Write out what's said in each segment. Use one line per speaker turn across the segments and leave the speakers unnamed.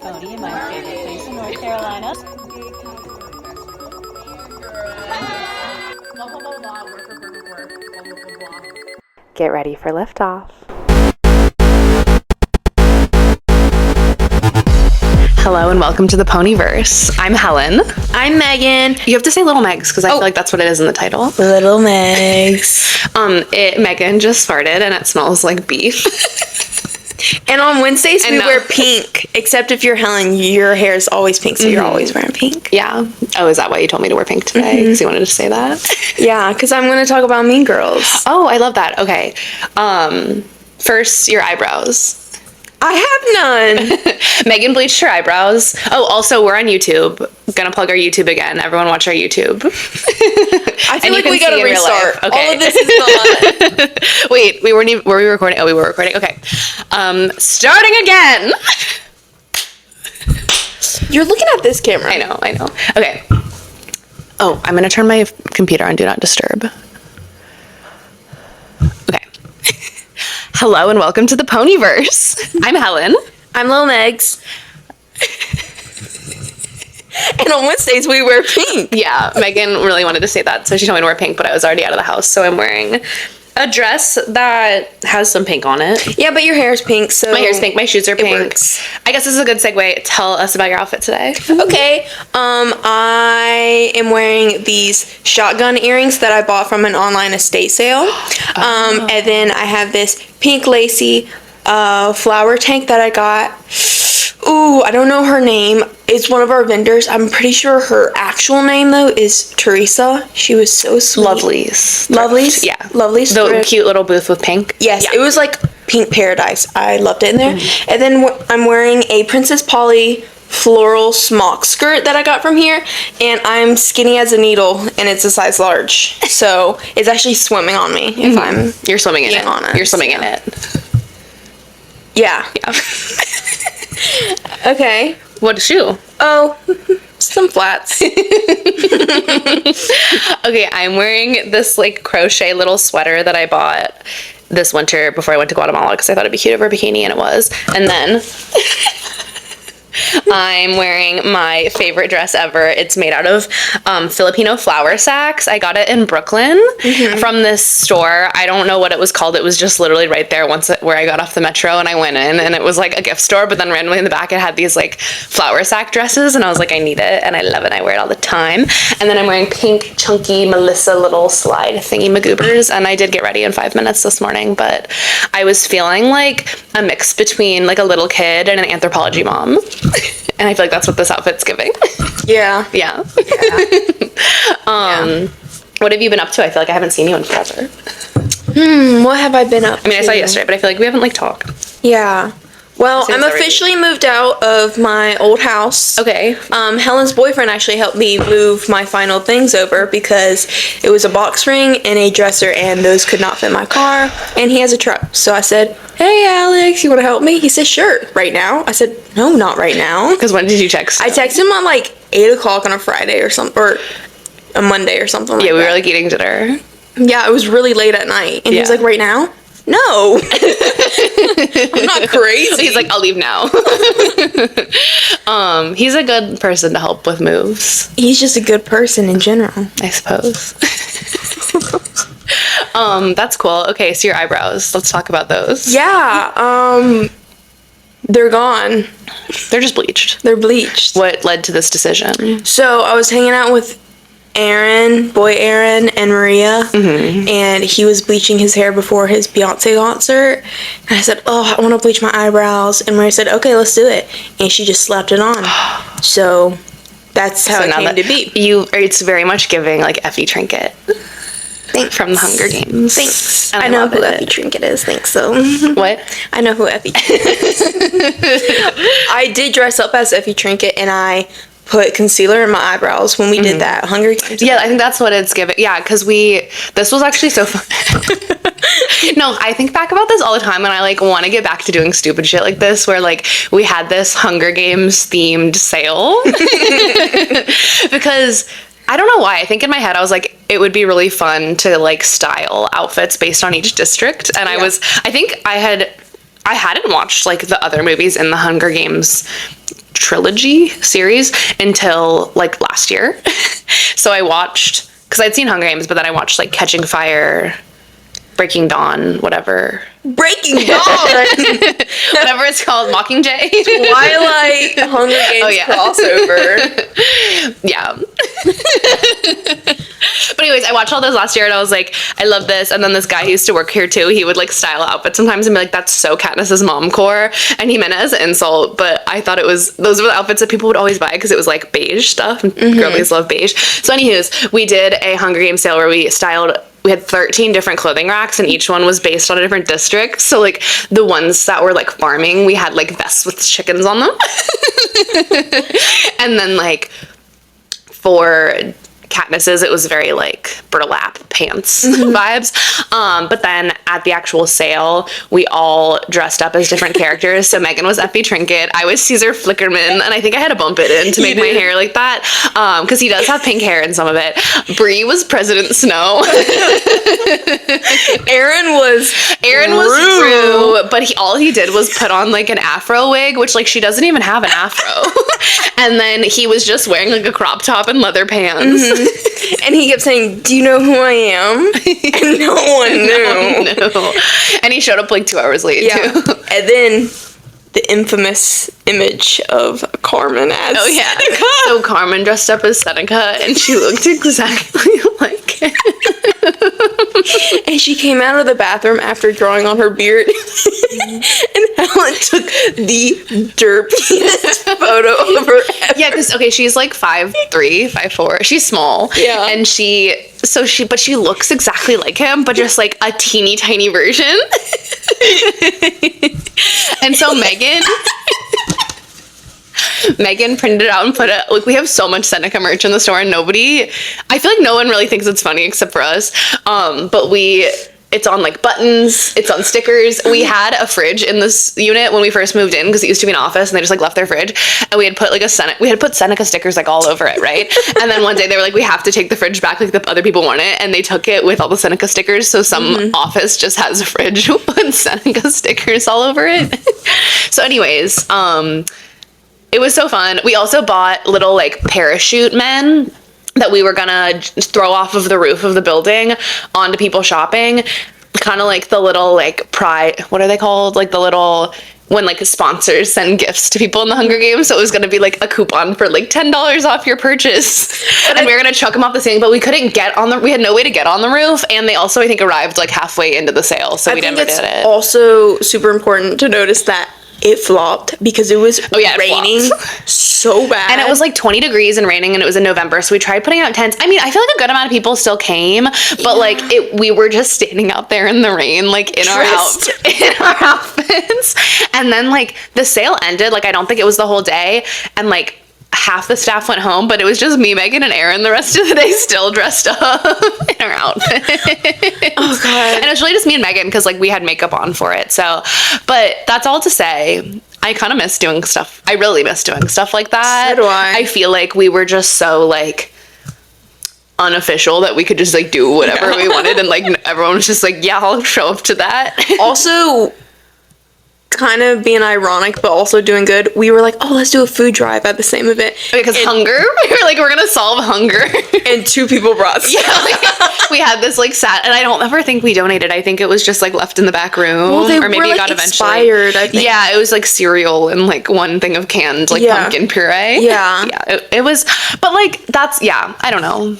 Pony, my favorite place in North Carolina.
Get ready for liftoff. Hello and welcome to the Ponyverse. I'm Helen.
I'm Megan.
You have to say Little Megs because I feel like that's what it is in the title.
Little Megs.
Megan just farted and it smells like beef.
And on Wednesdays we wear pink, except if you're Helen, your hair is always pink, so you're always wearing pink.
Yeah. Oh, is that why you told me to wear pink today? Because you wanted to say that?
Yeah, because I'm going to talk about Mean Girls.
Oh, I love that. Okay. First, your eyebrows.
I have none.
Megan bleached her eyebrows. Oh, also, we're on YouTube. Gonna plug our YouTube again. Everyone watch our YouTube.
I feel like we gotta restart.
Okay.
All of this is not.
Wait, we weren't even, were we recording? Oh, we were recording. Okay. Starting again.
You're looking at this camera.
I know. Okay. Oh, I'm gonna turn my computer on Do Not Disturb. Okay. Hello and welcome to the Ponyverse. I'm Helen.
I'm Lil Megs. And on Wednesdays we wear pink.
Yeah, Megan really wanted to say that, so she told me to wear pink, but I was already out of the house, so I'm wearing a dress that has some pink on it.
Yeah, but your hair is pink, so...
My hair's pink, my shoes are pink.
Works.
I guess this is a good segue. Tell us about your outfit today.
Okay, I am wearing these shotgun earrings that I bought from an online estate sale. And then I have this pink lacy flower tank that I got. Ooh, I don't know her name. It's one of our vendors. I'm pretty sure her actual name, though, is Teresa. She was so sweet.
Lovely's. Yeah.
Lovely's.
The cute little booth with pink.
Yes,
Yeah.
it was like pink paradise. I loved it in there. And then I'm wearing a Princess Polly floral smock skirt that I got from here. And I'm skinny as a needle, and it's a size large. So it's actually swimming on me if I'm...
You're swimming in
being
it.
honest.
You're swimming in it.
Yeah. Okay.
What shoe?
Oh, some flats.
Okay, I'm wearing this like crochet little sweater that I bought this winter before I went to Guatemala because I thought it'd be cute over a bikini, and it was. And then I'm wearing my favorite dress ever. It's made out of Filipino flour sacks. I got it in Brooklyn from this store. I don't know what it was called. It was just literally right there where I got off the metro, and I went in, and it was like a gift store, but then randomly in the back it had these like flour sack dresses, and I was like, I need it, and I love it. I wear it all the time. And then I'm wearing pink, chunky Melissa little slide thingy magoobers, and I did get ready in 5 minutes this morning, but I was feeling like a mix between like a little kid and an anthropology mom. And I feel like that's what this outfit's giving.
Yeah.
Yeah. What have you been up to? I feel like I haven't seen you in forever.
What have I been up to?
I mean, I saw you yesterday, but I feel like we haven't like talked.
Yeah. Well,
Seems
I'm officially moved out of my old house.
Okay.
Helen's boyfriend actually helped me move my final things over because it was a box spring and a dresser, and those could not fit my car, and he has a truck. So I said, hey, Alex, you want to help me? He said, sure. Right now? I said, no, not right now.
Because when did you text him?
I texted him at like 8 o'clock on a Friday or something, or a Monday or something like that.
Yeah, we were like eating dinner.
Yeah, it was really late at night. And he was like, right now? No. I'm not crazy.
So he's like, I'll leave now. He's a good person to help with moves.
He's just a good person in general,
I suppose. That's cool. Okay, so your eyebrows. Let's talk about those.
Yeah. They're gone.
They're just bleached.
They're bleached.
What led to this decision?
So I was hanging out with Aaron and Maria, and he was bleaching his hair before his Beyonce concert, and I said, oh, I want to bleach my eyebrows, and Maria said, okay, let's do it, and she just slapped it on. So that's how it came to be.
It's very much giving like Effie Trinket.
Thanks.
From the Hunger Games.
Thanks.
And
I know who Effie Trinket is. Thanks. So
what?
I know who Effie Trinket is. I did dress up as Effie Trinket, and I put concealer in my eyebrows when we did that Hunger Games.
Yeah, I think that's what it's giving. Yeah, because this was actually so fun. No, I think back about this all the time, and I like want to get back to doing stupid shit like this, where like we had this Hunger Games themed sale because I don't know why. I think in my head I was like, it would be really fun to like style outfits based on each district. And I think I hadn't watched like the other movies in the Hunger Games trilogy series until like last year. So I watched, because I'd seen Hunger Games, but then I watched like Catching Fire, Breaking Dawn, whatever.
Breaking Dawn!
Whatever it's called, Mockingjay.
Twilight Hunger Games crossover.
Yeah. But anyways, I watched all those last year and I was like, I love this. And then this guy who used to work here too, he would like style outfits sometimes and be like, that's so Katniss's momcore. And he meant it as an insult, but I thought those were the outfits that people would always buy because it was like beige stuff. And girlies love beige. So anywho's, we did a Hunger Games sale where we had 13 different clothing racks and each one was based on a different district. So like the ones that were like farming, we had like vests with chickens on them. And then like for Katniss's, it was very like burlap pants vibes. But then at the actual sale, we all dressed up as different characters. So Megan was Effie Trinket, I was Caesar Flickerman, and I think I had to bump it in to make my hair like that, because he does have pink hair in some of it. Bree was President Snow. Aaron was Rue, but all he did was put on like an afro wig, which like she doesn't even have an afro. And then he was just wearing like a crop top and leather pants.
And he kept saying, do you know who I am? And no one knew.
No. And he showed up like 2 hours late too.
And then the infamous image of Carmen as Seneca.
So Carmen dressed up as Seneca and she looked exactly like him.
And she came out of the bathroom after drawing on her beard. And Helen took the derpiest photo of her ever.
Yeah, because she's like 5'3", 5'4". She's small. Yeah. And she looks exactly like him, but just like a teeny tiny version. And so Megan printed it out and put it, like, we have so much Seneca merch in the store and I feel like no one really thinks it's funny except for us. But it's on like buttons, it's on stickers. We had a fridge in this unit when we first moved in because it used to be an office and they just like left their fridge, and we had put like Seneca stickers like all over it, right? And then one day they were like, we have to take the fridge back, like the other people want it, and they took it with all the Seneca stickers. So some office just has a fridge with Seneca stickers all over it. So anyways, it was so fun. We also bought little like parachute men that we were gonna throw off of the roof of the building onto people shopping. Kind of like the little like pride, what are they called? Like the little, when like sponsors send gifts to people in the Hunger Games. So it was gonna be like a coupon for like $10 off your purchase. And we were gonna chuck them off the ceiling, but we couldn't we had no way to get on the roof. And they also, I think, arrived like halfway into the sale. So we never did it.
Also super important to notice that it flopped because it was raining so bad.
And it was like 20 degrees and raining, and it was in November, so we tried putting out tents. I mean, I feel like a good amount of people still came, but like we were just standing out there in the rain, like in our outfits. And then like the sale ended, like I don't think it was the whole day, and like half the staff went home, but it was just me, Megan, and Aaron the rest of the day still dressed up in our outfits. Oh god. And it was really just me and Megan because like we had makeup on for it. So, but that's all to say, I kind of miss doing stuff. I really miss doing stuff like that.
So do I.
I feel like we were just so like unofficial that we could just like do whatever we wanted, and like everyone was just like, yeah, I'll show up to that.
Also, kind of being ironic but also doing good, we were like, oh, let's do a food drive at the same event
because hunger, we were like, we're gonna solve hunger.
And 2 people brought stuff.
Yeah, like, we had this like and I don't ever think we donated. I think it was just like left in the back room, or maybe
were,
it
like,
got
expired, I think.
Yeah, it was like cereal and like one thing of canned like pumpkin puree.
Yeah,
it was, but like that's I don't know.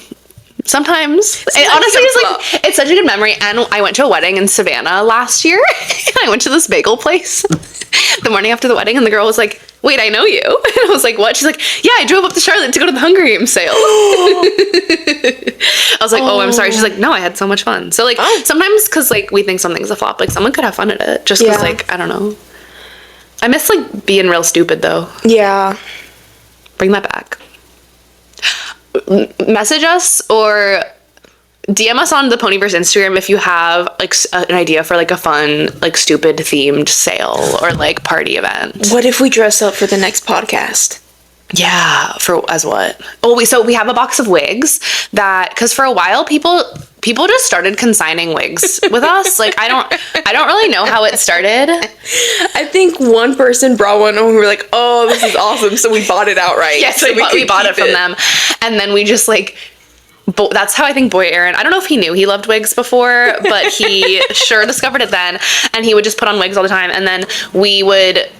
Sometimes it honestly is like, it's such a good memory. And I went to a wedding in Savannah last year. I went to this bagel place the morning after the wedding, and the girl was like, wait, I know you. And I was like, what? She's like, yeah, I drove up to Charlotte to go to the Hunger Games sale. I was like, oh, I'm sorry. She's like, no, I had so much fun. So like sometimes, because like we think something's a flop, like someone could have fun at it just because like, I don't know. I miss like being real stupid though.
Yeah.
Bring that back. Message us or DM us on the Ponyverse Instagram if you have like an idea for like a fun like stupid themed sale or like party event.
What if we dress up for the next podcast?
Yeah, as what? Oh, we have a box of wigs that, because for a while people just started consigning wigs with us. Like I don't really know how it started.
I think one person brought one and we were like, oh, this is awesome. So we bought it outright.
Yes,
so
we bought it from them. And then we just like, that's how I think Boy Aaron, I don't know if he knew he loved wigs before, but he sure discovered it then. And he would just put on wigs all the time. And then we would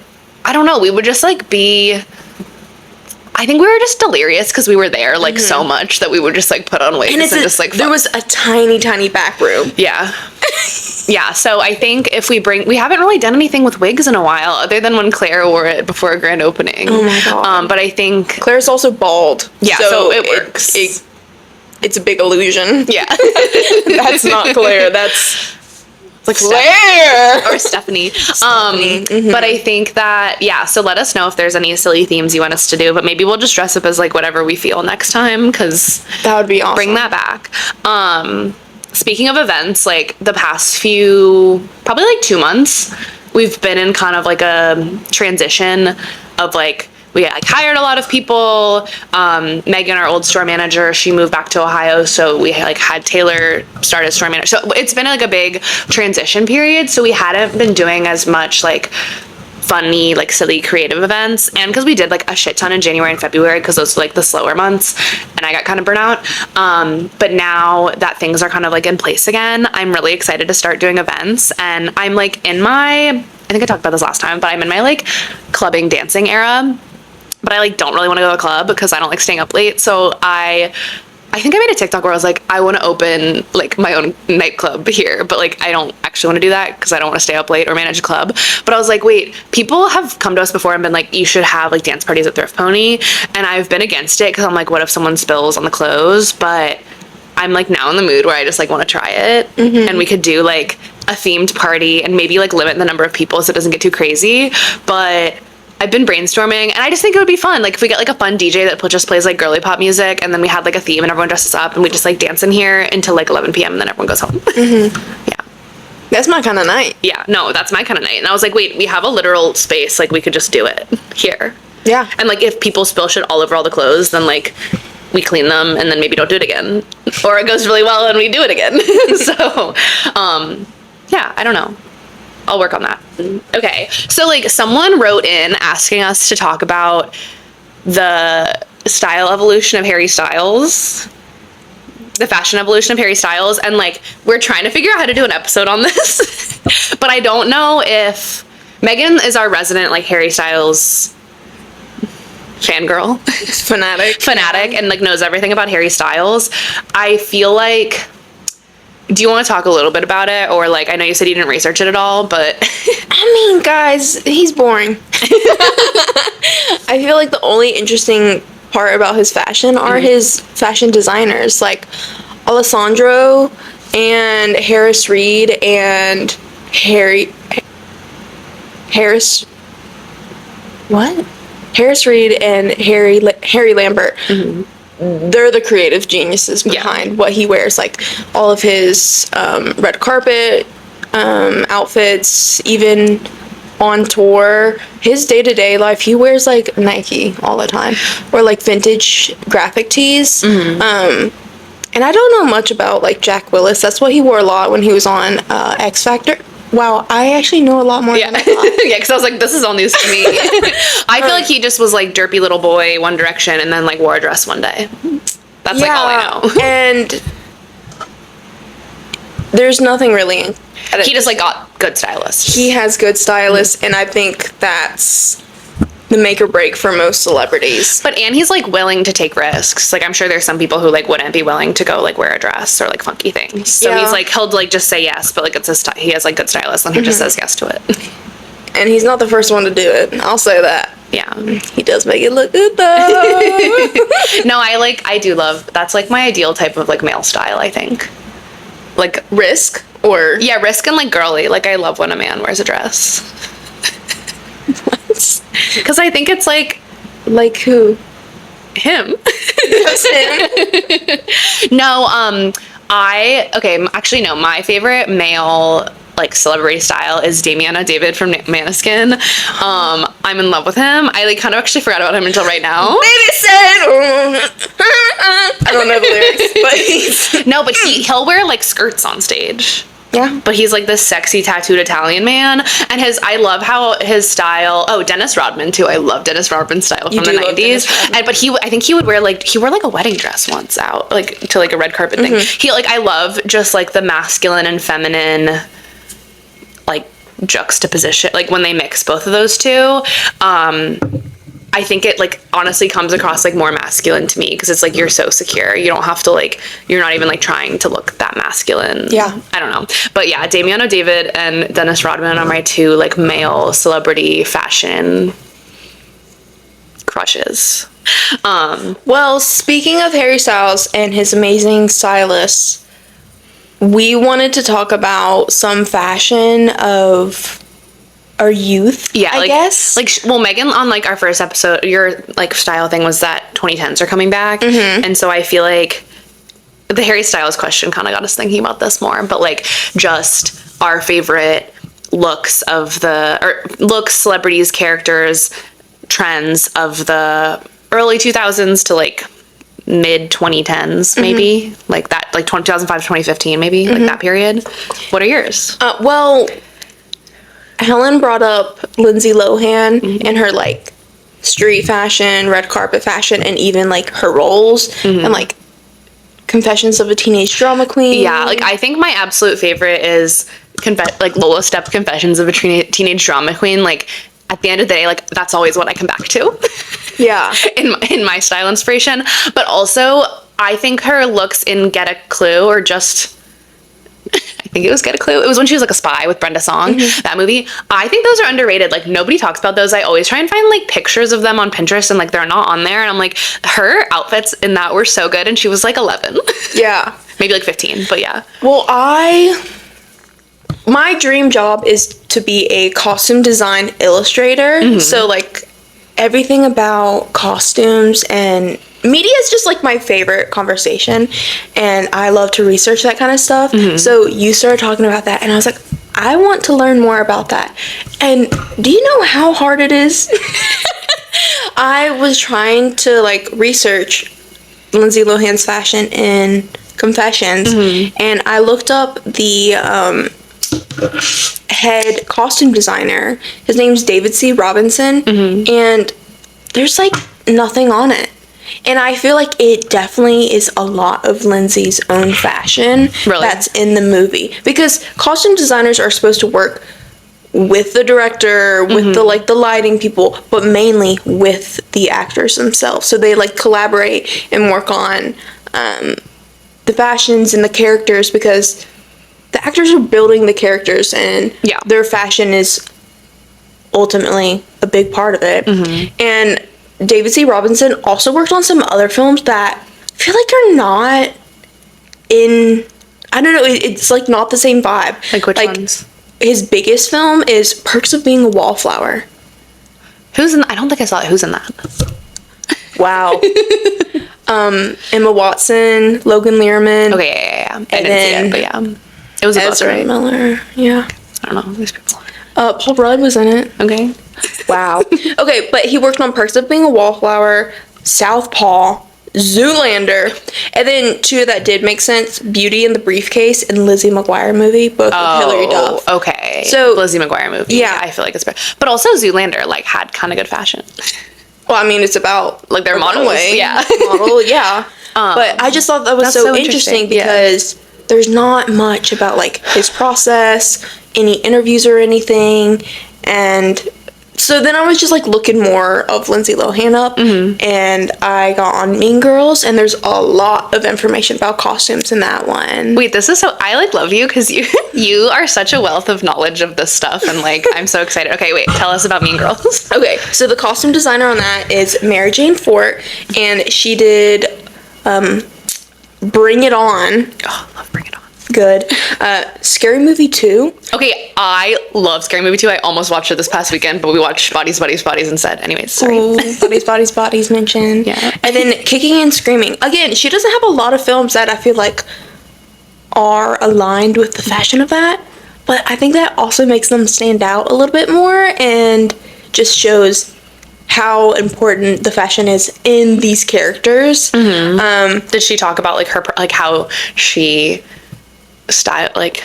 just like I think we were just delirious because we were there like so much that we would just like put on wigs and just like
there was a tiny back room.
Yeah. Yeah, so I think if we haven't really done anything with wigs in a while other than when Claire wore it before a grand opening.
Oh my god.
But I think
Claire's also bald.
Yeah, so it works.
It's a big illusion.
Yeah.
That's not Claire. That's
like
Claire
or Stephanie. But I think that, yeah, so let us know if there's any silly themes you want us to do, but maybe we'll just dress up as like whatever we feel next time, because
that would be awesome.
Bring that back. Speaking of events, like the past few, probably like 2 months, we've been in kind of like a transition of like, we like hired a lot of people. Megan, our old store manager, she moved back to Ohio, so we like had Taylor start as store manager. So it's been like a big transition period. So we hadn't been doing as much like funny, like silly creative events, and because we did like a shit ton in January and February because those were like the slower months, and I got kind of burnt out. But now that things are kind of like in place again, I'm really excited to start doing events, and I'm like in my, I think I talked about this last time, but I'm in my like clubbing dancing era. But I like don't really want to go to a club because I don't like staying up late. So I think I made a TikTok where I was like, I want to open like my own nightclub here, but like I don't actually want to do that because I don't want to stay up late or manage a club. But I was like, wait, people have come to us before and been like, you should have like dance parties at Thrift Pony, and I've been against it because I'm like, what if someone spills on the clothes? But I'm like now in the mood where I just like want to try it, and we could do like a themed party and maybe like limit the number of people so it doesn't get too crazy. But I've been brainstorming, and I just think it would be fun. Like if we get like a fun DJ that just plays like girly pop music, and then we had like a theme and everyone dresses up and we just like dance in here until like 11 p.m. and then everyone goes home. Yeah.
That's my kind of night.
Yeah, no, that's my kind of night. And I was like, wait, we have a literal space. Like we could just do it here.
Yeah.
And like if people spill shit all over all the clothes, then like we clean them and then maybe don't do it again. Or it goes really well and we do it again. So, yeah, I don't know. I'll work on that. Okay. So like someone wrote in asking us to talk about the style evolution of Harry Styles, the fashion evolution of Harry Styles. And like, we're trying to figure out how to do an episode on this, but I don't know if Megan is our resident, like Harry Styles fangirl, fanatic, and like knows everything about Harry Styles. I feel like, do you want to talk a little bit about it? Or like, I know you said you didn't research it at all, but
I mean, guys, he's boring. I feel like the only interesting part about his fashion are his fashion designers, like Alessandro and Harris Reed and Harris Reed and Harry Lambert. They're the creative geniuses behind what he wears, like all of his red carpet outfits, even on tour, his day-to-day life, he wears like Nike all the time, or like vintage graphic tees. And I don't know much about like Jack Willis. That's what he wore a lot when he was on X Factor. Wow, I actually know a lot more than I thought.
Yeah, because I was like, this is all news to me. I feel like he just was like derpy little boy, One Direction, and then like wore a dress one day. That's like all I know.
And there's nothing really.
He just like got good stylists.
He has good stylists, and I think that's the make or break for most celebrities.
But and he's like willing to take risks. Like I'm sure there's some people who like wouldn't be willing to go like wear a dress or like funky things. So he's like, he'll like just say yes, but like it's his he has like good stylists and he just says yes to it.
And he's not the first one to do it. I'll say that.
Yeah.
He does make it look good though.
No, I do love, that's like my ideal type of like male style, I think. Like
risk or
risk and like girly. Like I love when a man wears a dress. Because I think it's like
who?
Him.
Just him.
No, actually no, my favorite male like celebrity style is Damiana David from Maneskin. I'm in love with him. I like kind of actually forgot about him until right now.
Baby said, I don't know the lyrics, but he's
No, but he'll wear like skirts on stage.
yeah.
But he's like this sexy tattooed Italian man, and I love how his style. Oh, Dennis Rodman too. I love Dennis Rodman's style from the
do love Dennis
'90s.
Rodman.
And but I think he wore like a wedding dress once out, like to like a red carpet thing. I love just like the masculine and feminine, like juxtaposition, like when they mix both of those two. I think it like honestly comes across like more masculine to me because it's like you're so secure. You don't have to like, you're not even like trying to look that masculine.
Yeah.
I don't know. But yeah, Damiano David and Dennis Rodman are my two like male celebrity fashion crushes.
Well, speaking of Harry Styles and his amazing stylists, we wanted to talk about some fashion of our youth.
Yeah,
I guess.
well, Megan, on like our first episode, your like style thing was that 2010s are coming back, and so I feel like the Harry Styles question kind of got us thinking about this more. But like, just our favorite looks, celebrities, characters, trends of the early 2000s to like mid 2010s, maybe like that, like 2005 to 2015, maybe like that period. What are yours?
Well, Helen brought up Lindsay Lohan and her like street fashion, red carpet fashion, and even like her roles and like Confessions of a Teenage Drama Queen.
Yeah, like I think my absolute favorite is like Lola Step Confessions of a Teenage Drama Queen. Like at the end of the day, like that's always what I come back to.
Yeah.
in my style inspiration. But also I think her looks in Get a Clue, or just I think it was Get a Clue. It was when she was like a spy with Brenda Song, that movie. I think those are underrated. Like nobody talks about those. I always try and find like pictures of them on Pinterest and like they're not on there. And I'm like, her outfits in that were so good. And she was like 11.
Yeah.
Maybe like 15, but yeah.
Well, my dream job is to be a costume design illustrator. So like everything about costumes and media is just like my favorite conversation, and I love to research that kind of stuff. So you started talking about that and I was like, I want to learn more about that. And do you know how hard it is? I was trying to like research Lindsay Lohan's fashion in Confessions, and I looked up the head costume designer. His name's David C. Robinson, and there's like nothing on it. And I feel like it definitely is a lot of Lindsay's own fashion that's in the movie, because costume designers are supposed to work with the director, with the like the lighting people, but mainly with the actors themselves. So they like collaborate and work on the fashions and the characters, because the actors are building the characters, and their fashion is ultimately a big part of it. And David C. Robinson also worked on some other films that I feel like are not in, I don't know, it's like not the same vibe.
Like which ones?
His biggest film is Perks of Being a Wallflower.
Who's in? I don't think I saw it. Who's in that?
Wow. Emma Watson, Logan Lerman.
Okay, yeah. I didn't see it, but yeah. It was a buzz,
Ezra
right?
Miller. Yeah.
I don't know these people.
Paul Rudd was in it.
Okay.
Wow. Okay, but he worked on Perks of Being a Wallflower, Southpaw, Zoolander, and then two that did make sense, Beauty and the Briefcase and Lizzie McGuire movie, both with Hilary Duff.
Okay.
So
Lizzie McGuire movie.
Yeah.
I feel like it's better. But also Zoolander like had kind of good fashion.
Well, I mean, it's about
like their models.
runway.
Yeah.
Model, yeah. But I just thought that was so interesting because there's not much about like his process, any interviews or anything, and so then I was just like looking more of Lindsay Lohan up, and I got on Mean Girls, and there's a lot of information about costumes in that one.
Wait, this is so, I like love you because you are such a wealth of knowledge of this stuff, and like I'm so excited. Okay, wait, tell us about Mean Girls.
Okay, so the costume designer on that is Mary Jane Fort, and she did Bring It On.
Oh, I love Bring It On.
Good. Scary Movie 2.
Okay, I love Scary Movie 2. I almost watched it this past weekend, but we watched Bodies, Bodies, Bodies instead. Anyways, sorry.
Ooh, Bodies, Bodies, Bodies mentioned.
Yeah.
And then Kicking and Screaming. Again, she doesn't have a lot of films that I feel like are aligned with the fashion of that, but I think that also makes them stand out a little bit more and just shows how important the fashion is in these characters.
Did she talk about like her like how she style like?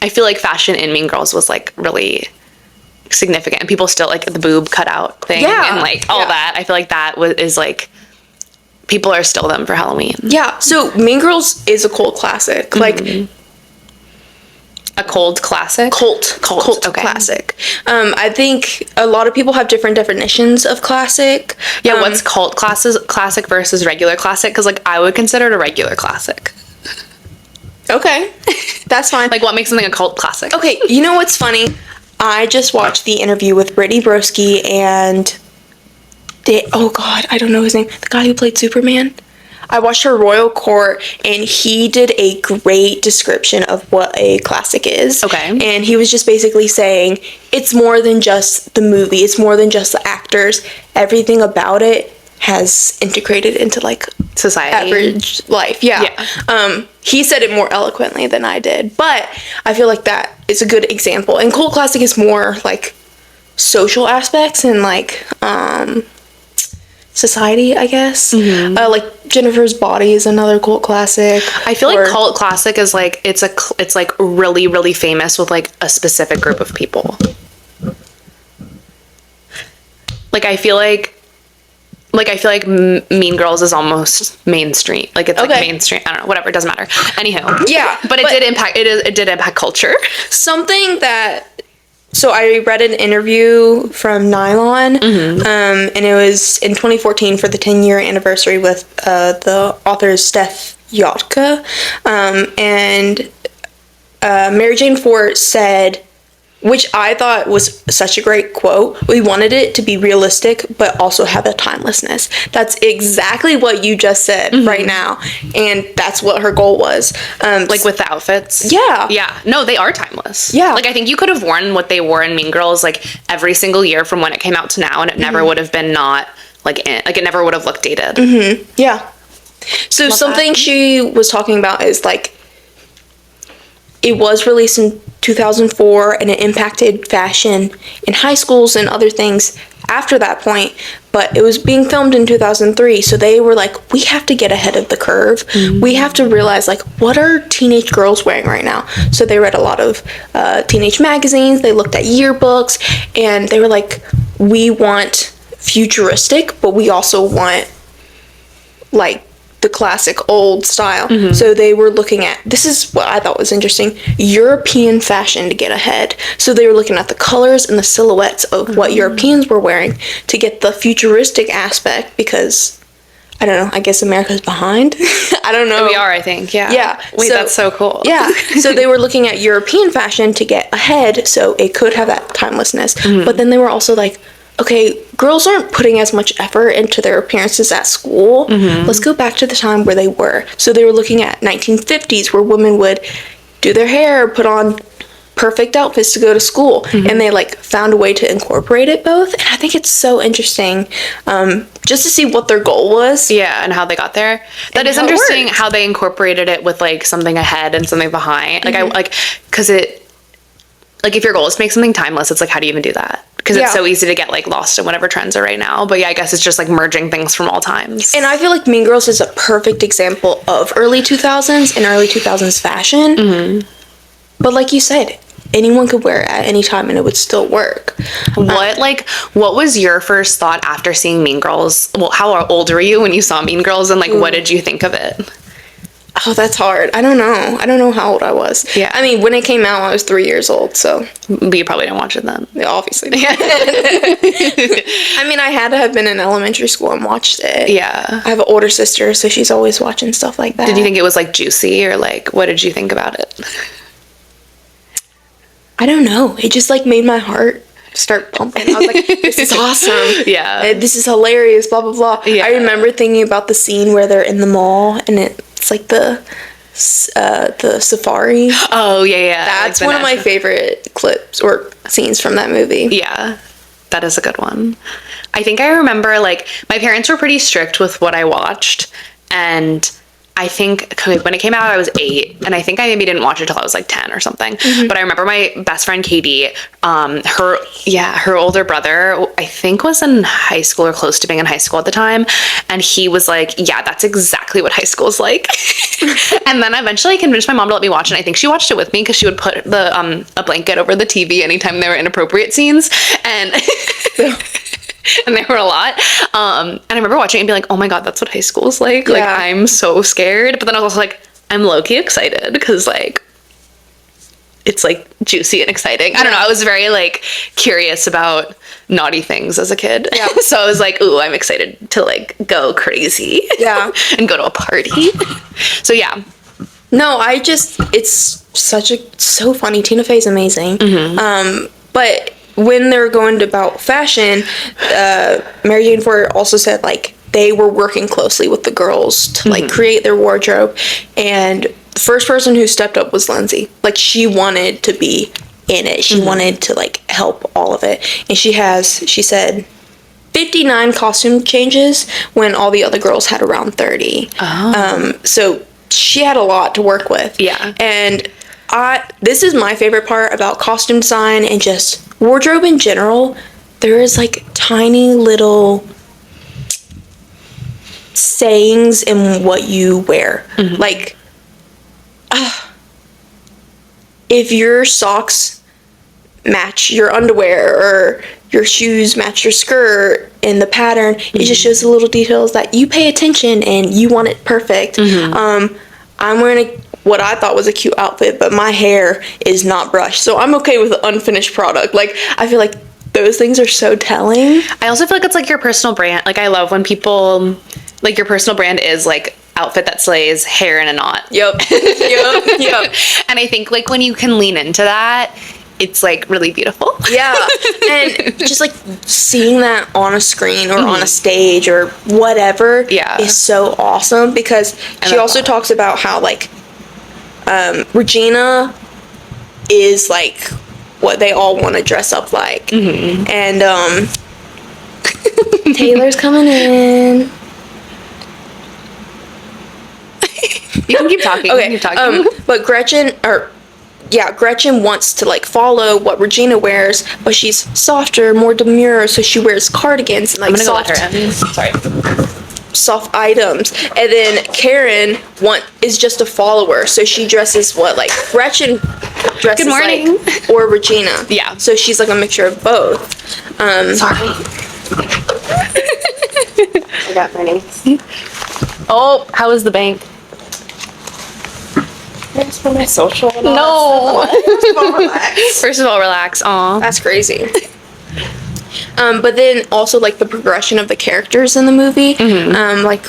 I feel like fashion in Mean Girls was like really significant, and people still like the boob cutout thing and like all that. I feel like that is like people are still them for Halloween.
Yeah. So Mean Girls is a cult classic. Like
a cold classic.
Cult
Okay.
classic. I think a lot of people have different definitions of classic.
Yeah. What's cult classic versus regular classic? Because like I would consider it a regular classic.
Okay, that's fine.
Like what makes something a cult classic?
Okay, you know what's funny? I just watched the interview with Brittany Broski and oh god, I don't know his name. The guy who played Superman. I watched her Royal Court, and he did a great description of what a classic is.
Okay.
And he was just basically saying it's more than just the movie. It's more than just the actors. Everything about it has integrated into like
Society.
average life. Yeah. He said it more eloquently than I did, but I feel like that is a good example. And cult classic is more like social aspects and like society, I guess. Like Jennifer's Body is another cult classic.
I feel like cult classic is like it's like really really famous with like a specific group of people. Like I feel like Mean Girls is almost mainstream. Like it's like mainstream. I don't know. Whatever. It doesn't matter. Anywho.
Yeah.
But it did impact culture.
Something that. So I read an interview from Nylon, and it was in 2014 for the 10-year anniversary with the author Steph Yotka, and Mary Jane Fort said, which I thought was such a great quote, "We wanted it to be realistic, but also have a timelessness." That's exactly what you just said right now. And that's what her goal was.
Like with the outfits.
Yeah.
Yeah. No, they are timeless.
Yeah.
Like I think you could have worn what they wore in Mean Girls like every single year from when it came out to now, and it never would have been not like it never would have looked dated.
Yeah. So something she was talking about is like, it was released in 2004 and it impacted fashion in high schools and other things after that point, but it was being filmed in 2003, so they were like, we have to get ahead of the curve. We have to realize like, what are teenage girls wearing right now? So they read a lot of teenage magazines, they looked at yearbooks, and they were like, we want futuristic, but we also want like the classic old style. So they were looking at, this is what I thought was interesting, European fashion to get ahead. So they were looking at the colors and the silhouettes of what Europeans were wearing to get the futuristic aspect, because I don't know, I guess America's behind. I don't know.
We are, I think. Yeah.
Yeah.
Wait, that's so cool.
Yeah. So they were looking at European fashion to get ahead so it could have that timelessness. But then they were also like, okay, girls aren't putting as much effort into their appearances at school. Let's go back to the time where they were. So they were looking at 1950s where women would do their hair, put on perfect outfits to go to school. And they like found a way to incorporate it both. And I think it's so interesting just to see what their goal was.
Yeah, and how they got there. That is interesting how they incorporated it with like something ahead and something behind. Like I like, because it, like if your goal is to make something timeless, it's like, how do you even do that? Because it's so easy to get like lost in whatever trends are right now. But yeah, I guess it's just like merging things from all times.
And I feel like Mean Girls is a perfect example of early 2000s and early 2000s fashion. But like you said, anyone could wear it at any time and it would still work.
What was your first thought after seeing Mean Girls? Well, how old were you when you saw Mean Girls, and like what did you think of it?
Oh, that's hard. I don't know how old I was.
Yeah.
I mean, when it came out, I was 3 years old, so.
But you probably didn't watch it then.
Yeah, obviously. I mean, I had to have been in elementary school and watched it.
Yeah.
I have an older sister, so she's always watching stuff like that.
Did you think it was like juicy, or like what did you think about it?
I don't know. It just like made my heart start pumping. I was like, this is awesome.
Yeah.
This is hilarious, blah, blah, blah.
Yeah.
I remember thinking about the scene where they're in the mall and it's like the safari.
Oh, yeah.
That's
like
one of my favorite clips or scenes from that movie.
Yeah. That is a good one. I think I remember like my parents were pretty strict with what I watched, and I think when it came out, I was 8, and I think I maybe didn't watch it till I was like 10 or something. But I remember my best friend Katie, her older brother, I think was in high school or close to being in high school at the time, and he was like, yeah, that's exactly what high school's like. And then eventually I convinced my mom to let me watch it. And I think she watched it with me because she would put a blanket over the TV anytime there were inappropriate scenes, and and there were a lot. And I remember watching it and being like, oh my god, that's what high school's like. Like, I'm so scared. But then I was also like, I'm low-key excited because like it's like juicy and exciting. I don't know. I was very like curious about naughty things as a kid. Yeah. So I was like, ooh, I'm excited to like go crazy. Yeah. And go to a party. So yeah.
No, it's so funny. Tina Fey's amazing. But when they're going about fashion, Mary Jane Ford also said like they were working closely with the girls to like create their wardrobe, and the first person who stepped up was Lindsay. Like, she wanted to be in it. She wanted to like help all of it, and she said 59 costume changes when all the other girls had around 30. So she had a lot to work with. Yeah. And this is my favorite part about costume design and just wardrobe in general. There is like tiny little sayings in what you wear. Like, if your socks match your underwear or your shoes match your skirt in the pattern, it just shows the little details that you pay attention and you want it perfect. I'm wearing what I thought was a cute outfit, but my hair is not brushed, so I'm okay with the unfinished product. Like, I feel like those things are so telling.
I also feel like it's like your personal brand. Like, I love when people, like, your personal brand is like outfit that slays, hair in a knot.
Yep.
And I think like when you can lean into that, it's like really beautiful. Yeah.
And just like seeing that on a screen or on a stage or whatever is so awesome, because she also talks about how like Regina is like what they all want to dress up like. And Taylor's coming in.
You can keep talking.
Okay. But Gretchen wants to like follow what Regina wears, but she's softer, more demure, so she wears cardigans and like soft items. And then Karen is just a follower, so she dresses what like Gretchen dresses like, or Regina. Yeah. So she's like a mixture of both.
Sorry.
I got my name.
Oh, how is the bank?
Thanks for my social.
No. First of all, relax. Aw.
That's crazy. But then also like the progression of the characters in the movie. Like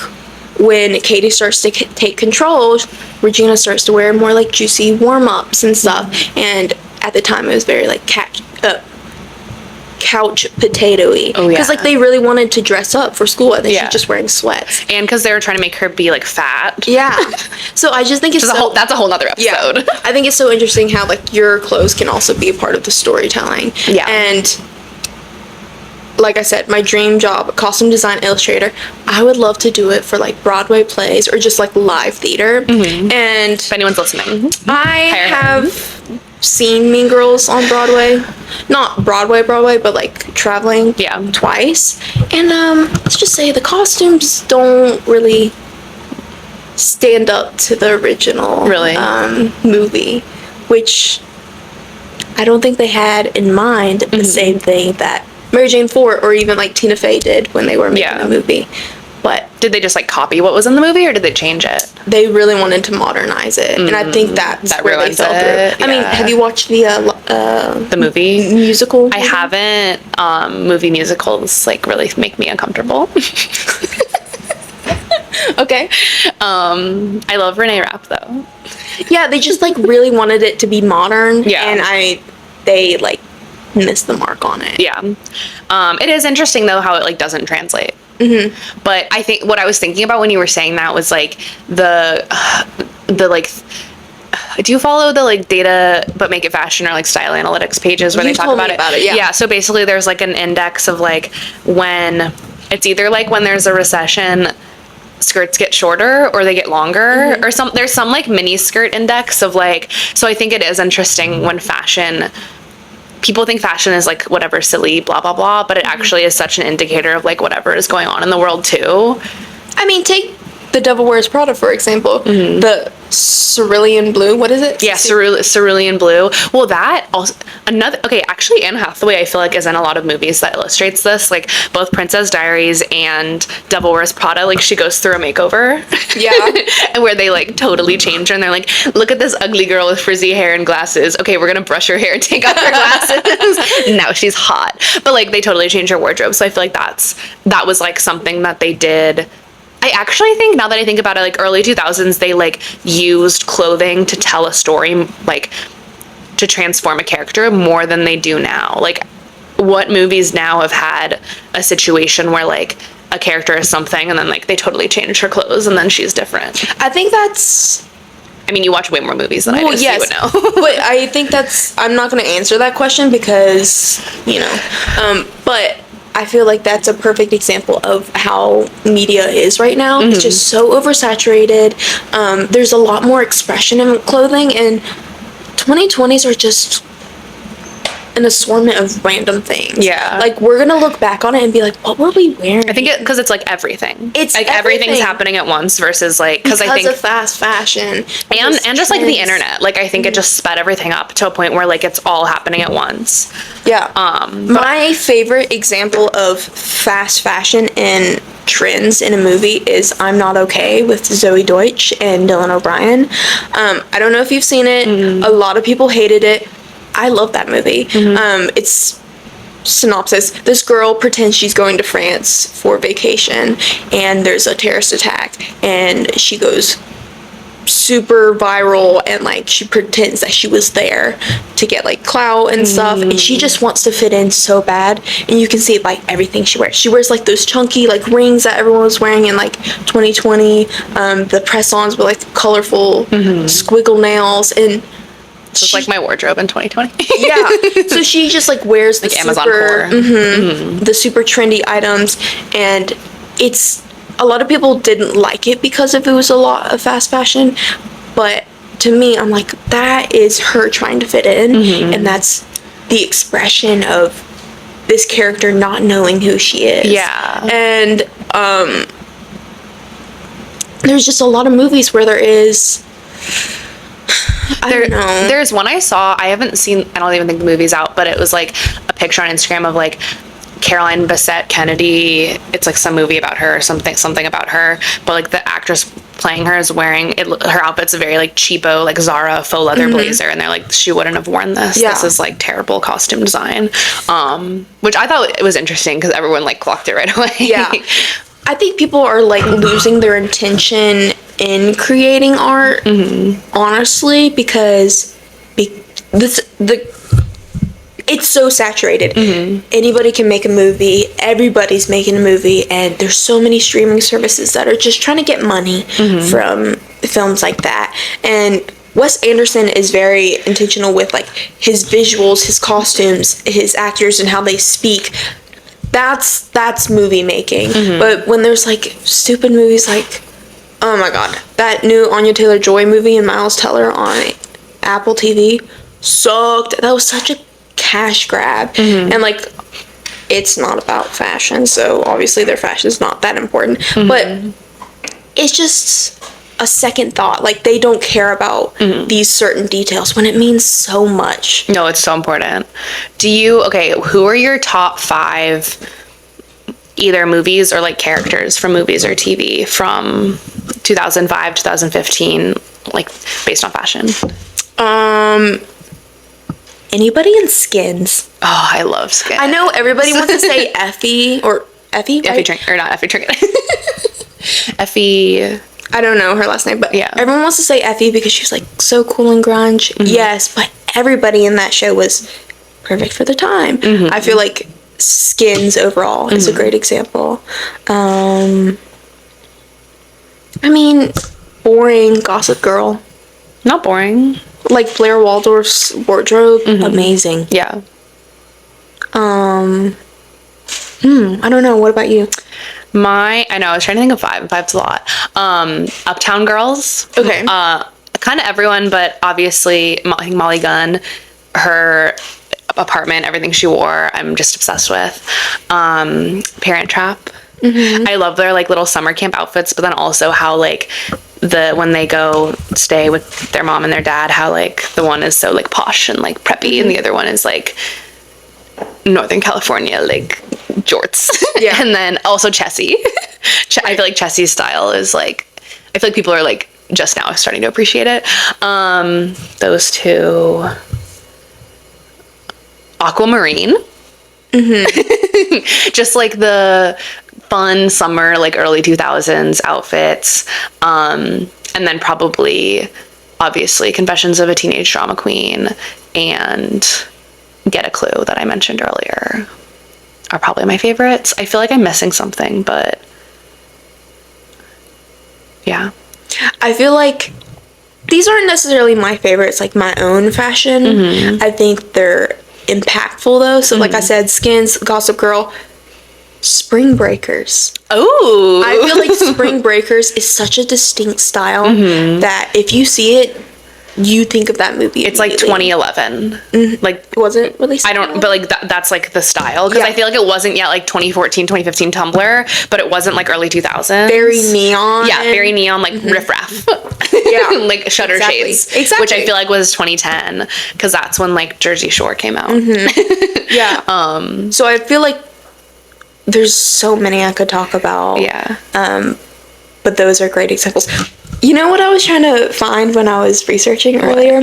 when Katie starts to take control, Regina starts to wear more like juicy warm-ups and stuff. And at the time it was very like couch potato-y. Oh yeah. Because like they really wanted to dress up for school, and then she's just wearing sweats.
And because they were trying to make her be like fat.
Yeah. So I just think it's
that's a whole nother episode.
Yeah. I think it's so interesting how like your clothes can also be a part of the storytelling. Yeah. And like I said, my dream job, costume design illustrator, I would love to do it for like Broadway plays or just like live theater. And
if anyone's listening,
I have seen Mean Girls on Broadway. Not Broadway, but like traveling twice. And let's just say the costumes don't really stand up to the original movie, which I don't think they had in mind the same thing that Mary Jane Ford or even like Tina Fey did when they were making the movie. But
did they just like copy what was in the movie, or did they change it?
They really wanted to modernize it, and I think that where they fell through. Yeah. I mean, have you watched the
movie
musical?
I haven't. Movie musicals like really make me uncomfortable.
Okay.
I love Renee Rapp though.
Yeah, they just like really wanted it to be modern. Yeah, and they like missed the mark on it.
Yeah. It is interesting though how it like doesn't translate. But I think what I was thinking about when you were saying that was like the like, do you follow the like data but make it fashion or like style analytics pages where they talk about it? Yeah. So basically there's like an index of like when it's either like when there's a recession skirts get shorter or they get longer or there's some like mini skirt index of like, so I think it is interesting when people think fashion is like whatever silly blah blah blah, but it actually is such an indicator of like whatever is going on in the world too.
I mean, take The Devil Wears Prada, for example. The cerulean blue, what is it?
Yeah, cerulean blue. Well, that also actually Anne Hathaway I feel like is in a lot of movies that illustrates this, like both Princess Diaries and Devil Wears Prada, like she goes through a makeover.
Yeah.
And where they like totally change her and they're like, look at this ugly girl with frizzy hair and glasses. Okay, we're gonna brush her hair and take off her glasses. Now she's hot. But like they totally change her wardrobe. So I feel like that was like something that they did. I actually think, now that I think about it, like early 2000s, they like used clothing to tell a story, like to transform a character more than they do now. Like what movies now have had a situation where like a character is something and then like they totally change her clothes and then she's different.
I think that's...
I mean, you watch way more movies than I do, so you would know.
But I think I'm not going to answer that question because, but I feel like that's a perfect example of how media is right now. It's just so oversaturated. There's a lot more expression in clothing, and 2020s are just an assortment of random things.
Yeah.
Like, we're gonna look back on it and be like, what were we wearing?
I think because it's like everything.
It's
like
everything.
everything's happening at once versus like, because I think
of fast fashion
and just like the internet, like I think it just sped everything up to a point where like it's all happening at once.
Yeah. My favorite example of fast fashion and trends in a movie is I'm Not Okay with Zoe Deutsch and Dylan O'Brien. I don't know if you've seen it. A lot of people hated it. I love that movie. It's synopsis. This girl pretends she's going to France for vacation and there's a terrorist attack and she goes super viral and like she pretends that she was there to get like clout and stuff, and she just wants to fit in so bad, and you can see like everything she wears like those chunky like rings that everyone was wearing in like 2020, the press-ons with like colorful squiggle nails, and
it's like my wardrobe in 2020.
Yeah. So she just like wears the
like
super,
Amazon core.
The super trendy items, and it's a lot of people didn't like it because it was a lot of fast fashion, but to me, I'm like, that is her trying to fit in, and that's the expression of this character not knowing who she is.
Yeah.
And there's just a lot of movies where there is. I don't know.
There's one I saw, I haven't seen, I don't even think the movie's out, but it was like a picture on Instagram of like Caroline Bessette Kennedy. It's like some movie about her or something about her, but like the actress playing her is wearing it, her outfit's a very like cheapo like Zara faux leather blazer, and they're like, she wouldn't have worn this. This is like terrible costume design, which I thought it was interesting because everyone like clocked it right away.
Yeah. I think people are like losing their intention in creating art, honestly, because it's so saturated. Anybody can make a movie. Everybody's making a movie, and there's so many streaming services that are just trying to get money from films like that. And Wes Anderson is very intentional with like his visuals, his costumes, his actors, and how they speak. That's movie making. But when there's like stupid movies like, oh my god, that new Anya Taylor-Joy movie and Miles Teller on Apple TV sucked. That was such a cash grab. And like, it's not about fashion, so obviously their fashion is not that important. But it's just a second thought. Like, they don't care about these certain details when it means so much.
No, it's so important. Who are your top 5 either movies or like characters from movies or TV from 2005, 2015, like based on fashion?
Anybody in Skins?
Oh, I love Skins.
I know everybody wants to say Effie, or Effie, right?
Effie Trinket. Effie.
I don't know her last name, but
yeah,
everyone wants to say Effie because she's like so cool and grunge. Yes, but everybody in that show was perfect for the time. I feel like Skins overall is a great example. I mean, boring Gossip Girl.
Not boring.
Like Blair Waldorf's wardrobe, amazing.
Yeah.
I don't know. What about you?
I know, I was trying to think of five. Five's a lot. Uptown Girls.
Okay.
Kind of everyone, but obviously, I think Molly Gunn, her apartment, everything she wore, I'm just obsessed with. Parent Trap. I love their like little summer camp outfits, but then also how like when they go stay with their mom and their dad, how like the one is so like posh and like preppy, and the other one is like Northern California, like jorts.
Yeah.
And then also Chessie. I feel like Chessie's style is like, I feel like people are like just now starting to appreciate it. Those two. Aquamarine. Just like the fun summer, like early 2000s outfits. And then probably, obviously, Confessions of a Teenage Drama Queen and Get a Clue that I mentioned earlier are probably my favorites. I feel like I'm missing something, but yeah.
I feel like these aren't necessarily my favorites, like my own fashion. I think they're impactful though. So like I said, Skins, Gossip Girl, Spring Breakers.
Oh,
I feel like Spring Breakers is such a distinct style that if you see it, you think of that movie.
It's like 2011. Like,
was it released?
I don't, but like that's like the style, because I feel like it wasn't yet like 2014, 2015 Tumblr, but it wasn't like early 2000s.
Very neon.
Yeah, very neon, like riff-raff.
Yeah.
Like Shutter Shades.
Exactly.
Which I feel like was 2010, because that's when like Jersey Shore came out.
Yeah. So I feel like there's so many I could talk about.
Yeah.
But those are great examples. You know what I was trying to find when I was researching earlier?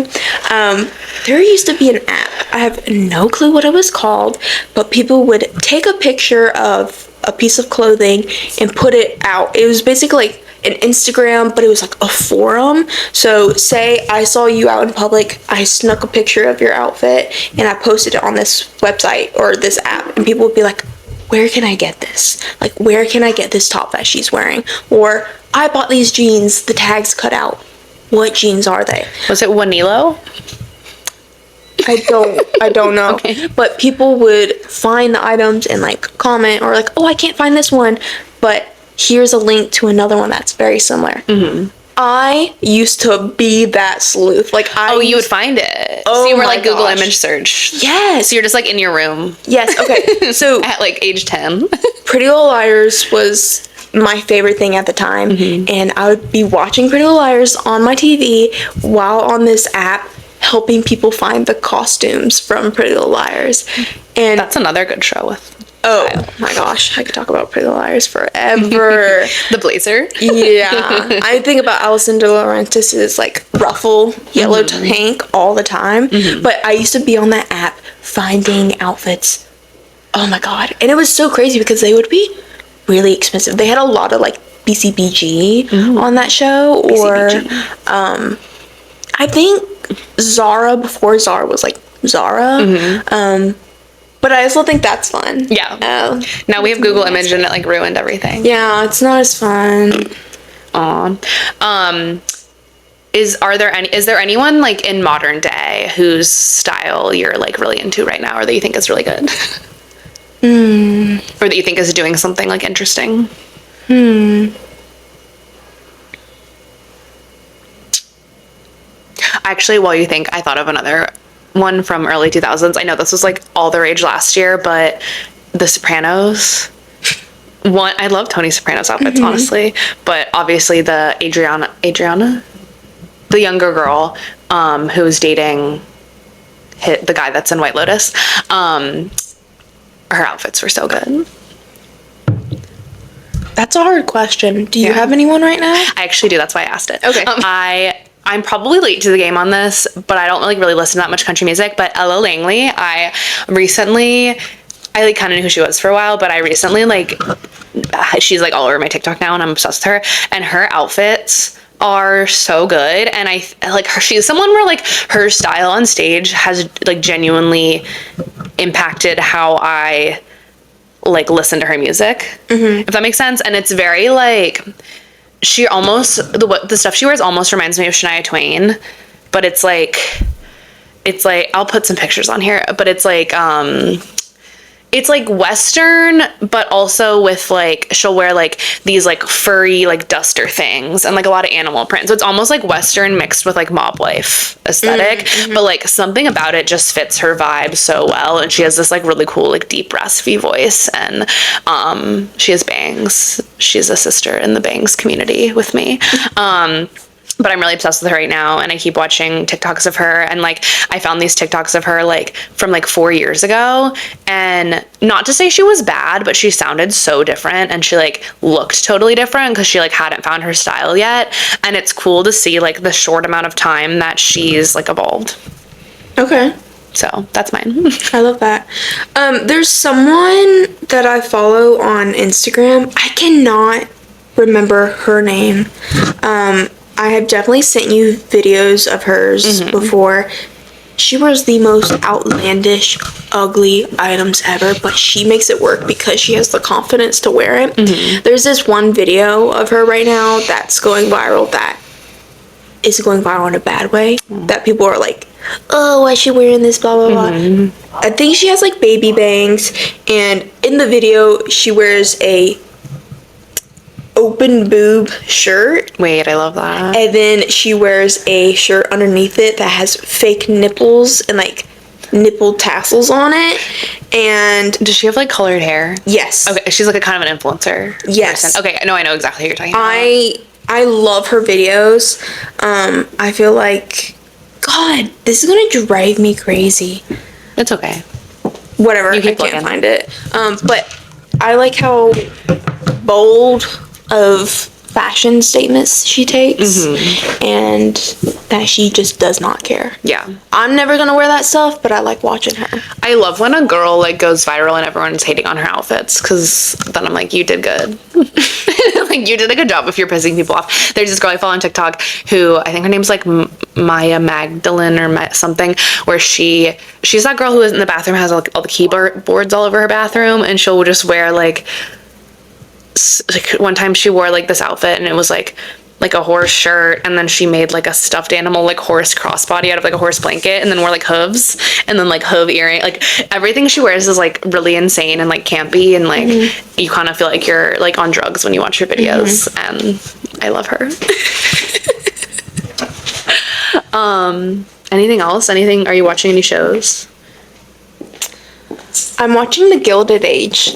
There used to be an app. I have no clue what it was called, but people would take a picture of a piece of clothing and put it out. It was basically like an Instagram, but it was like a forum. So say I saw you out in public, I snuck a picture of your outfit and I posted it on this website or this app, and people would be like, where can I get this? Like, where can I get this top that she's wearing? Or, I bought these jeans, the tag's cut out. What jeans are they?
Was it Wanilo?
I don't know.
Okay.
But people would find the items and like comment or like, oh, I can't find this one, but here's a link to another one that's very similar. I used to be that sleuth. Like you
would find it.
Oh,
so you were
my
like Google
gosh.
image search.
Yes.
So you're just like in your room
Yes. Okay. So
at like age 10.
Pretty Little Liars was my favorite thing at the time, and I would be watching Pretty Little Liars on my TV while on this app helping people find the costumes from Pretty Little Liars. And
That's another good show with.
oh my gosh, I could talk about Pretty Little Liars forever.
The blazer.
Yeah. I think about Alison De Laurentiis's like ruffle yellow tank all the time. But I used to be on that app finding outfits. Oh my god. And it was so crazy because they would be really expensive. They had a lot of like BCBG on that show, or I think Zara before Zara was like Zara. But I still think that's fun.
Yeah. Now we have Google Image and it like ruined everything.
Yeah, it's not as fun.
Is there anyone like in modern day whose style you're like really into right now, or that you think is really good? Or that you think is doing something like interesting? Actually, while you think, I thought of another one from early 2000s. I know this was like all the rage last year, but The Sopranos. I love Tony Soprano's outfits, honestly, but obviously the Adriana, the younger girl, who's dating the guy that's in White Lotus, her outfits were so good.
That's a hard question. Do you have anyone right now?
I actually do. That's why I asked it.
Okay.
I'm probably late to the game on this, but I don't like really listen to that much country music. But Ella Langley, I like kind of knew who she was for a while, but I recently like, she's like all over my TikTok now, and I'm obsessed with her. And her outfits are so good, and I like her. She's someone where like her style on stage has like genuinely impacted how I like listen to her music, if that makes sense. And it's very like, she almost, the stuff she wears almost reminds me of Shania Twain, but it's like I'll put some pictures on here, but it's like it's like Western, but also with like, she'll wear like these like furry like duster things and like a lot of animal print. So it's almost like Western mixed with like mob life aesthetic, but like something about it just fits her vibe so well. And she has this like really cool, like deep raspy voice, and she has bangs. She's a sister in the bangs community with me. But I'm really obsessed with her right now, and I keep watching TikToks of her, and like I found these TikToks of her like from like 4 years ago, and not to say she was bad, but she sounded so different, and she like looked totally different because she like hadn't found her style yet, and it's cool to see like the short amount of time that she's like evolved.
Okay.
So that's mine.
I love that. There's someone that I follow on Instagram. I cannot remember her name. I have definitely sent you videos of hers before. She wears the most outlandish, ugly items ever, but she makes it work because she has the confidence to wear it. There's this one video of her right now that's going viral, that is going viral in a bad way, that people are like, oh, why is she wearing this, blah, blah, blah. I think she has like baby bangs, and in the video, she wears a open boob shirt.
Wait, I love that.
And then she wears a shirt underneath it that has fake nipples and like nipple tassels on it. And
does she have like colored hair?
yes.
Okay, she's like a kind of an influencer.
Yes.
person. Okay, no, I know exactly who you're talking about.
I love her videos. I feel like, God, this is gonna drive me crazy.
It's okay.
Whatever, I
keep
can't
looking.
find it. But I like how bold of fashion statements she takes, and that she just does not care.
Yeah.
I'm never gonna wear that stuff, but I like watching her.
I love when a girl like goes viral and everyone's hating on her outfits, because then I'm like, you did good. Like, you did a good job if you're pissing people off. There's this girl I follow on TikTok who, I think her name's like Maya Magdalene or something, where she's that girl who is in the bathroom, has like all the keyboards all over her bathroom, and she'll just wear like one time she wore like this outfit, and it was like a horse shirt, and then she made like a stuffed animal like horse crossbody out of like a horse blanket, and then wore like hooves, and then like hoof earring. Like everything she wears is like really insane and like campy, and like you kind of feel like you're like on drugs when you watch her videos, and I love her. Anything else? Are you watching any shows?
I'm watching The Gilded Age.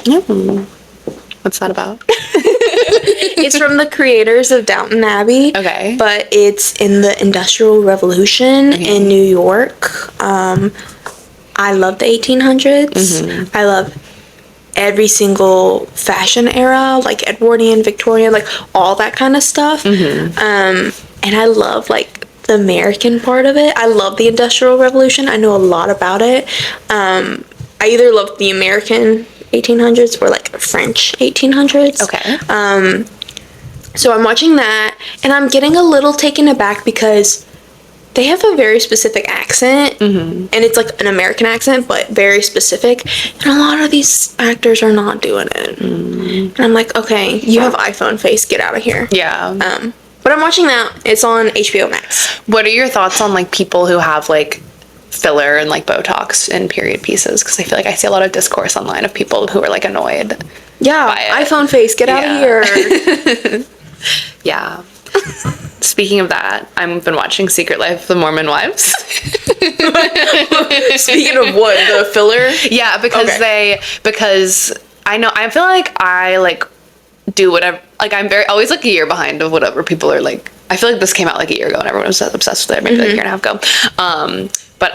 What's that about?
It's from the creators of Downton Abbey.
Okay.
But it's in the Industrial Revolution in New York. I love the 1800s. I love every single fashion era, like Edwardian, Victorian, like all that kind of stuff. And I love like the American part of it. I love the Industrial Revolution. I know a lot about it. I either love the American 1800s or like French 1800s.
Okay.
So I'm watching that, and I'm getting a little taken aback because they have a very specific accent, and it's like an American accent, but very specific, and a lot of these actors are not doing it. And I'm like, okay, you have iPhone face, get out of here.
Yeah.
But I'm watching that. It's on HBO Max.
What are your thoughts on like people who have like filler and like Botox in period pieces? Because I feel like I see a lot of discourse online of people who are like annoyed.
Yeah, iPhone face, get out of here.
Yeah. Speaking of that, I've been watching Secret Life of the Mormon Wives.
Speaking of what, the filler?
Yeah, because I feel like I like do whatever, like I'm always like a year behind of whatever people are like. I feel like this came out like a year ago and everyone was obsessed with it, maybe like a year and a half ago. But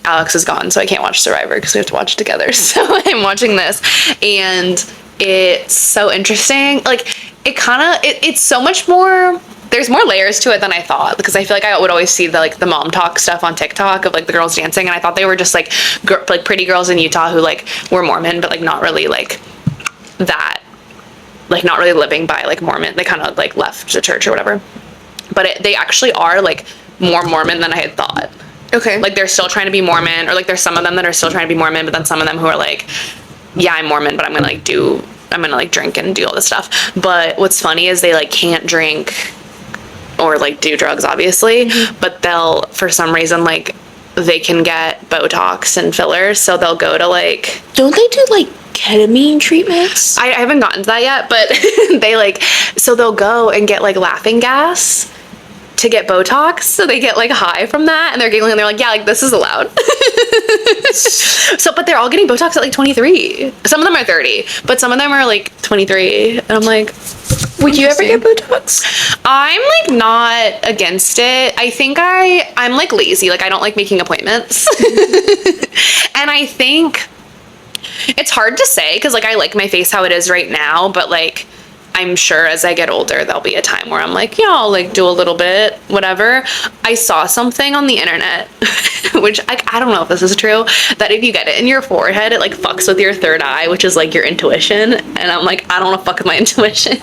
Alex is gone, so I can't watch Survivor because we have to watch it together. So I'm watching this, and it's so interesting. Like, it's so much more, there's more layers to it than I thought, because I feel like I would always see the mom talk stuff on TikTok of like the girls dancing, and I thought they were just like pretty girls in Utah who like were Mormon, but like not really like that, like not really living by like Mormon. They kind of like left the church or whatever, but they actually are like more Mormon than I had thought.
Okay.
Like they're still trying to be Mormon, or like there's some of them that are still trying to be Mormon, but then some of them who are like, yeah, I'm Mormon, but I'm gonna like drink and do all this stuff. But what's funny is they like can't drink or like do drugs, obviously, but they'll for some reason like they can get Botox and fillers, so they'll go to like...
Don't they do like ketamine treatments?
I haven't gotten to that yet, but they like... So they'll go and get like laughing gas to get Botox, so they get like high from that, and they're giggling, and they're like, yeah, like this is allowed. So, but they're all getting Botox at like 23. Some of them are 30, but some of them are like 23, and I'm like...
Would you ever get Botox?
I'm like not against it. I think I'm like lazy. Like I don't like making appointments. And I think it's hard to say because like I like my face how it is right now, but like I'm sure as I get older there'll be a time where I'm like, yeah, I'll like do a little bit, whatever. I saw something on the internet, which I don't know if this is true, that if you get it in your forehead, it like fucks with your third eye, which is like your intuition. And I'm like, I don't want to fuck with my intuition.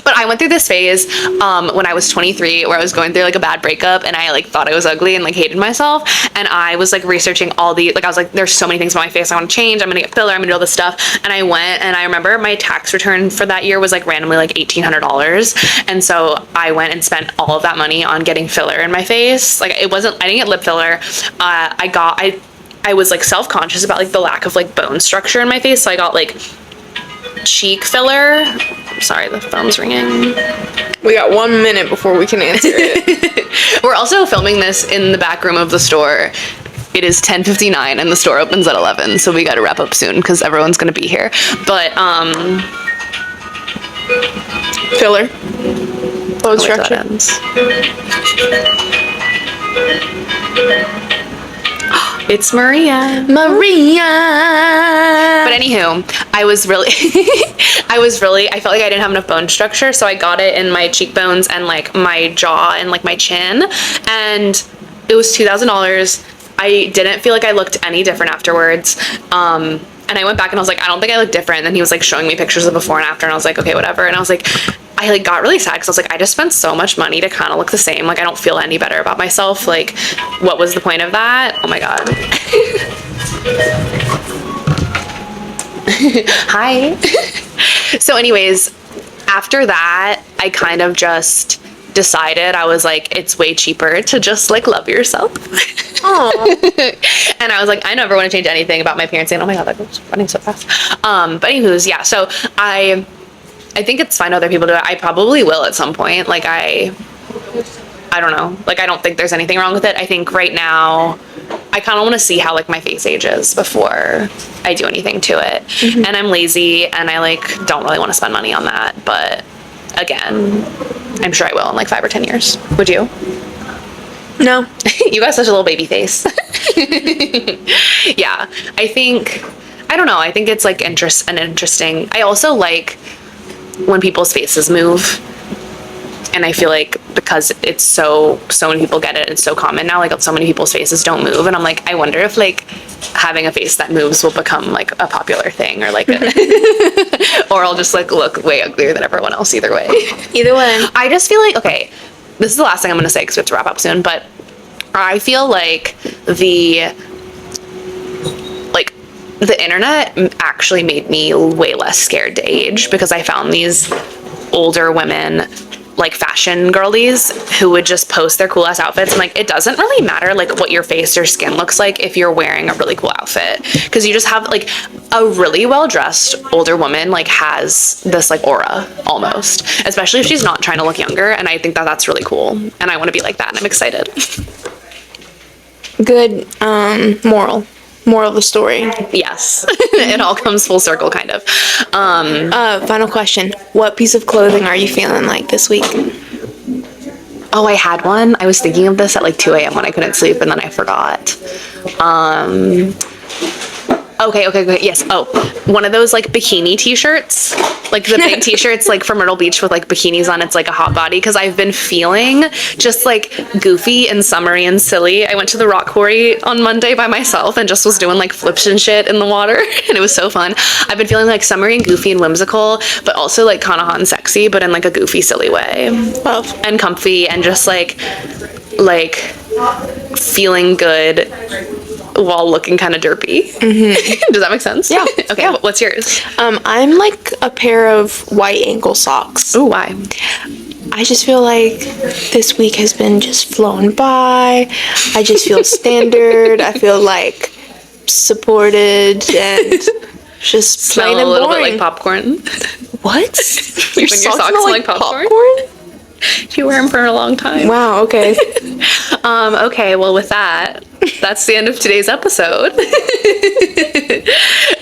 But I went through this phase when I was 23 where I was going through like a bad breakup and I like thought I was ugly and like hated myself, and I was like researching all the like I was like, there's so many things about my face I want to change, I'm gonna get filler, I'm gonna do all this stuff. And I went, and I remember my tax return for that year was like randomly like $1,800, and so I went and spent all of that money on getting filler in my face. Like it wasn't, I didn't get lip filler. I was like self-conscious about like the lack of like bone structure in my face, so I got like cheek filler. Sorry, the phone's ringing.
We got 1 minute before we can answer it.
We're also filming this in the back room of the store. It is 10:59 and the store opens at 11, so we got to wrap up soon because everyone's gonna be here. But
Filler. Bone structure.
It's Maria. But anywho, I felt like I didn't have enough bone structure, so I got it in my cheekbones and like my jaw and like my chin, and it was $2,000. I didn't feel like I looked any different afterwards. And I went back and I was like, I don't think I look different. And then he was like showing me pictures of before and after, and I was like, okay, whatever. And I was like, I like got really sad because I was like, I just spent so much money to kind of look the same. Like I don't feel any better about myself. Like what was the point of that? Oh my god. Hi. So anyways, after that, I kind of just decided, I was like, it's way cheaper to just like love yourself. And I was like, I never want to change anything about my appearance. And oh my god, that was running so fast. But anyways, yeah, so I think it's fine other people do it. I probably will at some point. Like I don't know. Like I don't think there's anything wrong with it. I think right now I kind of want to see how like my face ages before I do anything to it. Mm-hmm. And I'm lazy and I like don't really want to spend money on that, but again, I'm sure I will in like 5 or 10 years. Would you?
No.
You got such a little baby face. Yeah, I don't know. I think it's like interesting. I also like when people's faces move. And I feel like because it's so many people get it, it's so common now, like so many people's faces don't move. And I'm like, I wonder if like having a face that moves will become like a popular thing, or like or I'll just like look way uglier than everyone else either way.
Either way.
I just feel like, okay, this is the last thing I'm going to say because we have to wrap up soon, but I feel like the internet actually made me way less scared to age, because I found these older women, like fashion girlies, who would just post their cool ass outfits, and like it doesn't really matter like what your face or skin looks like if you're wearing a really cool outfit, because you just have like a really well dressed older woman like has this like aura almost, especially if she's not trying to look younger, and I think that that's really cool, and I want to be like that, and I'm excited.
Good moral of the story.
Yes. It all comes full circle kind of.
Final question, what piece of clothing are you feeling like this week?
Oh, I had one. I was thinking of this at like 2 a.m. when I couldn't sleep, and then I forgot. Okay, yes. Oh, one of those like bikini t-shirts, like the big t-shirts like from Myrtle Beach with like bikinis on. It's like a hot body, because I've been feeling just like goofy and summery and silly. I went to the rock quarry on Monday by myself and just was doing like flips and shit in the water, and it was so fun. I've been feeling like summery and goofy and whimsical, but also like kind of hot and sexy, but in like a goofy, silly way.
Love.
And comfy, and just like feeling good while looking kind of derpy. Mm-hmm. Does that make sense?
Yeah.
Okay,
yeah.
What's yours?
I'm like a pair of white ankle socks.
Ooh, why?
I just feel like this week has been just flown by. I just feel standard. I feel like supported and just
Smell
plain
a
and
little
boring.
bit like popcorn.
What?
Your socks smell like popcorn? You wear them for a long time.
Wow, okay.
Okay, well, with that, that's the end of today's episode.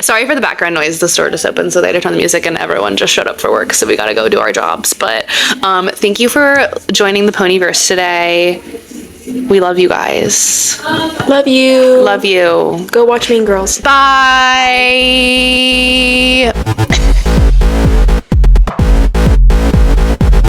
Sorry for the background noise. The store just opened, so they had to turn the music, and everyone just showed up for work, so we gotta go do our jobs. But thank you for joining the Ponyverse today. We love you guys.
Love you.
Love you.
Go watch Mean Girls.
Bye.